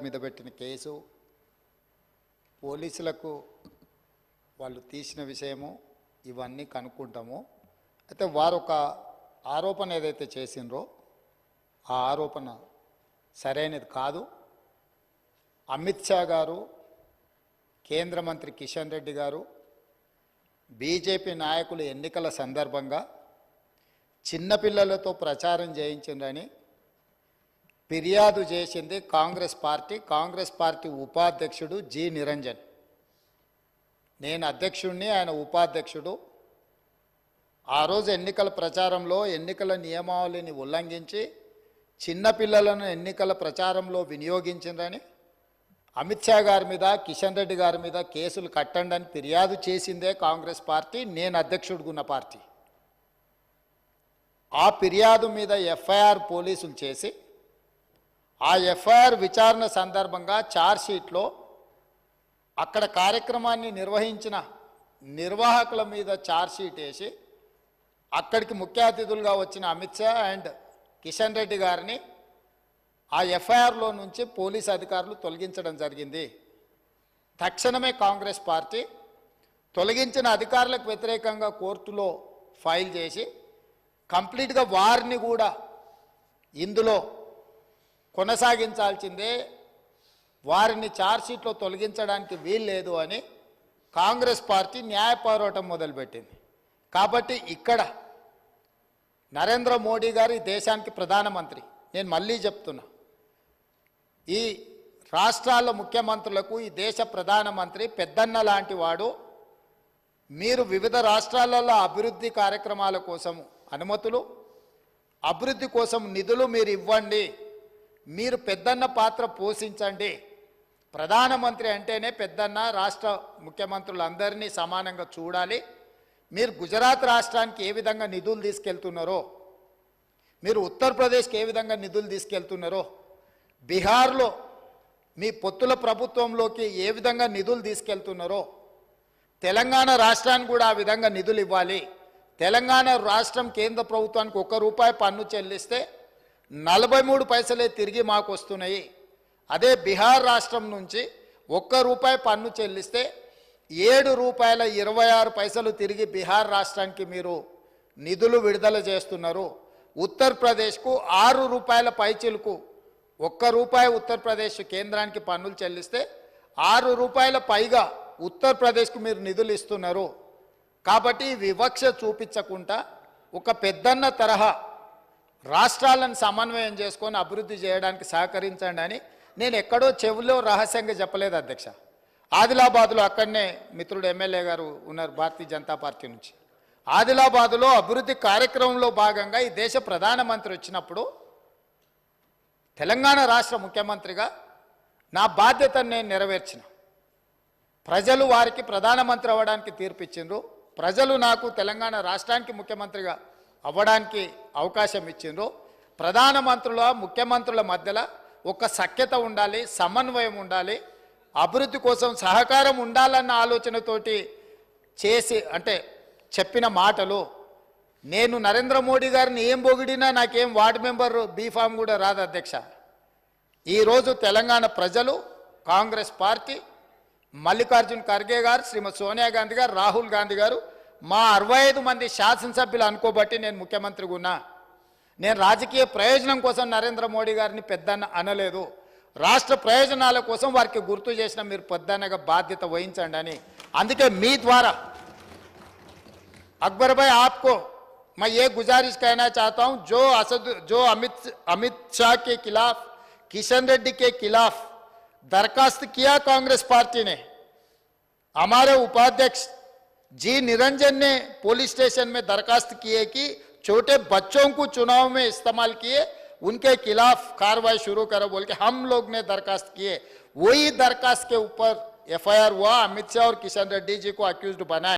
మీద పెట్టిన కేసు పోలీసులకు వాళ్ళు తీసిన విషయము ఇవన్నీ కనుక్కుంటాము. అయితే వారు ఒక ఆరోపణ ఏదైతే చేసిండ్రో ఆ ఆరోపణ సరైనది కాదు. అమిత్ షా గారు, కేంద్ర మంత్రి కిషన్ రెడ్డి గారు, బీజేపీ నాయకులు ఎన్నికల సందర్భంగా చిన్నపిల్లలతో ప్రచారం చేయించిందని ఫిర్యాదు చేసింది కాంగ్రెస్ పార్టీ ఉపాధ్యక్షుడు జి నిరంజన్. నేను అధ్యక్షుడిని, ఆయన ఉపాధ్యక్షుడు. ఆ రోజు ఎన్నికల ప్రచారంలో ఎన్నికల నియమావళిని ఉల్లంఘించి చిన్నపిల్లలను ఎన్నికల ప్రచారంలో వినియోగించిందని అమిత్ షా గారి మీద, కిషన్ రెడ్డి గారి మీద కేసులు కట్టండి అని ఫిర్యాదు చేసిందే కాంగ్రెస్ పార్టీ, నేను అధ్యక్షుడిగున్న పార్టీ. ఆ ఫిర్యాదు మీద ఎఫ్ఐఆర్ పోలీసులు చేసి ఆ ఎఫ్ఐఆర్ విచారణ సందర్భంగా ఛార్జ్షీట్లో అక్కడ కార్యక్రమాన్ని నిర్వహించిన నిర్వాహకుల మీద ఛార్జ్షీట్ వేసి అక్కడికి ముఖ్య అతిథులుగా వచ్చిన అమిత్ షా అండ్ కిషన్ రెడ్డి గారిని ఆ ఎఫ్ఐఆర్లో నుంచి పోలీస్ అధికారులు తొలగించడం జరిగింది. తక్షణమే కాంగ్రెస్ పార్టీ తొలగించిన అధికారులకు వ్యతిరేకంగా కోర్టులో ఫైల్ చేసి కంప్లీట్గా వారిని కూడా ఇందులో కొనసాగించాల్సిందే, వారిని ఛార్జ్షీట్లో తొలగించడానికి వీల్లేదు అని కాంగ్రెస్ పార్టీ న్యాయ పోరాటం మొదలుపెట్టింది. కాబట్టి ఇక్కడ నరేంద్ర మోడీ గారు ఈ దేశానికి ప్రధానమంత్రి. నేను మళ్ళీ చెప్తున్నా, ఈ రాష్ట్రాల ముఖ్యమంత్రులకు ఈ దేశ ప్రధానమంత్రి పెద్దన్న లాంటి వాడు. మీరు వివిధ రాష్ట్రాలలో అభివృద్ధి కార్యక్రమాల కోసం అనుమతులు, అభివృద్ధి కోసం నిధులు మీరు ఇవ్వండి, మీరు పెద్దన్న పాత్ర పోషించండి. ప్రధానమంత్రి అంటేనే పెద్దన్న, రాష్ట్ర ముఖ్యమంత్రులందరినీ సమానంగా చూడాలి. మీరు గుజరాత్ రాష్ట్రానికి ఏ విధంగా నిధులు తీసుకెళ్తున్నారో, మీరు ఉత్తరప్రదేశ్కి ఏ విధంగా నిధులు తీసుకెళ్తున్నారో, బీహార్లో మీ పొత్తుల ప్రభుత్వంలోకి ఏ విధంగా నిధులు తీసుకెళ్తున్నారో, తెలంగాణ రాష్ట్రానికి కూడా ఆ విధంగా నిధులు ఇవ్వాలి. తెలంగాణ రాష్ట్రం కేంద్ర ప్రభుత్వానికి ₹1 పన్ను చెల్లిస్తే 43 పైసలే తిరిగి మాకు వస్తున్నాయి. అదే బీహార్ రాష్ట్రం నుంచి ₹1 పన్ను చెల్లిస్తే ₹7.26 తిరిగి బీహార్ రాష్ట్రానికి మీరు నిధులు విడుదల చేస్తున్నారు. ఉత్తరప్రదేశ్కు ₹6 పైచిలకు ₹1 ఉత్తరప్రదేశ్ కేంద్రానికి పన్నులు చెల్లిస్తే ₹6 పైగా ఉత్తరప్రదేశ్కు మీరు నిధులు ఇస్తున్నారు. కాబట్టి వివక్ష చూపించకుండా ఒక పెద్దన్న తరహా రాష్ట్రాలను సమన్వయం చేసుకొని అభివృద్ధి చేయడానికి సహకరించండి అని నేను ఎక్కడో చెవిలో రహస్యంగా చెప్పలేదు అధ్యక్ష. ఆదిలాబాద్లో అక్కడనే మిత్రుడు ఎమ్మెల్యే గారు ఉన్నారు భారతీయ జనతా పార్టీ నుంచి. ఆదిలాబాద్లో అభివృద్ధి కార్యక్రమంలో భాగంగా ఈ దేశ ప్రధానమంత్రి వచ్చినప్పుడు తెలంగాణ రాష్ట్ర ముఖ్యమంత్రిగా నా బాధ్యతను నేను నెరవేర్చిన. ప్రజలు వారికి ప్రధానమంత్రి అవ్వడానికి తీర్పిచ్చిండ్రు. ప్రజలు నాకు తెలంగాణ రాష్ట్రానికి ముఖ్యమంత్రిగా అవ్వడానికి అవకాశం ఇచ్చిండ్రు. ప్రధానమంత్రుల ముఖ్యమంత్రుల మధ్యలో ఒక సఖ్యత ఉండాలి, సమన్వయం ఉండాలి, అభివృద్ధి కోసం సహకారం ఉండాలన్న ఆలోచనతోటి చేసి అంటే చెప్పిన మాటలు. నేను నరేంద్ర మోడీ గారిని ఏం పొగిడినా నాకేం వార్డు మెంబర్ బీఫామ్ కూడా రాదు అధ్యక్ష. ఈరోజు తెలంగాణ ప్రజలు, కాంగ్రెస్ పార్టీ, మల్లికార్జున్ ఖర్గే గారు, శ్రీమతి సోనియా గాంధీ గారు, రాహుల్ గాంధీ గారు, మా 65 మంది శాసనసభ్యులు అనుకోబట్టి నేను ముఖ్యమంత్రిగా ఉన్నా. నేను రాజకీయ ప్రయోజనం కోసం నరేంద్ర మోడీ గారిని పెద్దన్న అనలేదు. రాష్ట్ర ప్రయోజనాల కోసం వారికి గుర్తు చేసిన మీరు పెద్దన్నగా బాధ్యత వహించండి అని. అందుకే మీ ద్వారా अकबर भाई आपको मैं ये गुजारिश कहना चाहता हूं, जो अमित शाह के खिलाफ, किशन रेड्डी के खिलाफ दरखास्त किया कांग्रेस पार्टी ने, हमारे उपाध्यक्ष जी निरंजन ने पुलिस स्टेशन में दरखास्त किए कि छोटे बच्चों को चुनाव में इस्तेमाल किए, उनके खिलाफ कार्रवाई शुरू करो बोल के हम लोग ने दरखास्त किए. वही दरखास्त के ऊपर एफआईआर हुआ. अमित शाह और किशन रेड्डी जी को अक्यूज्ड बनाए.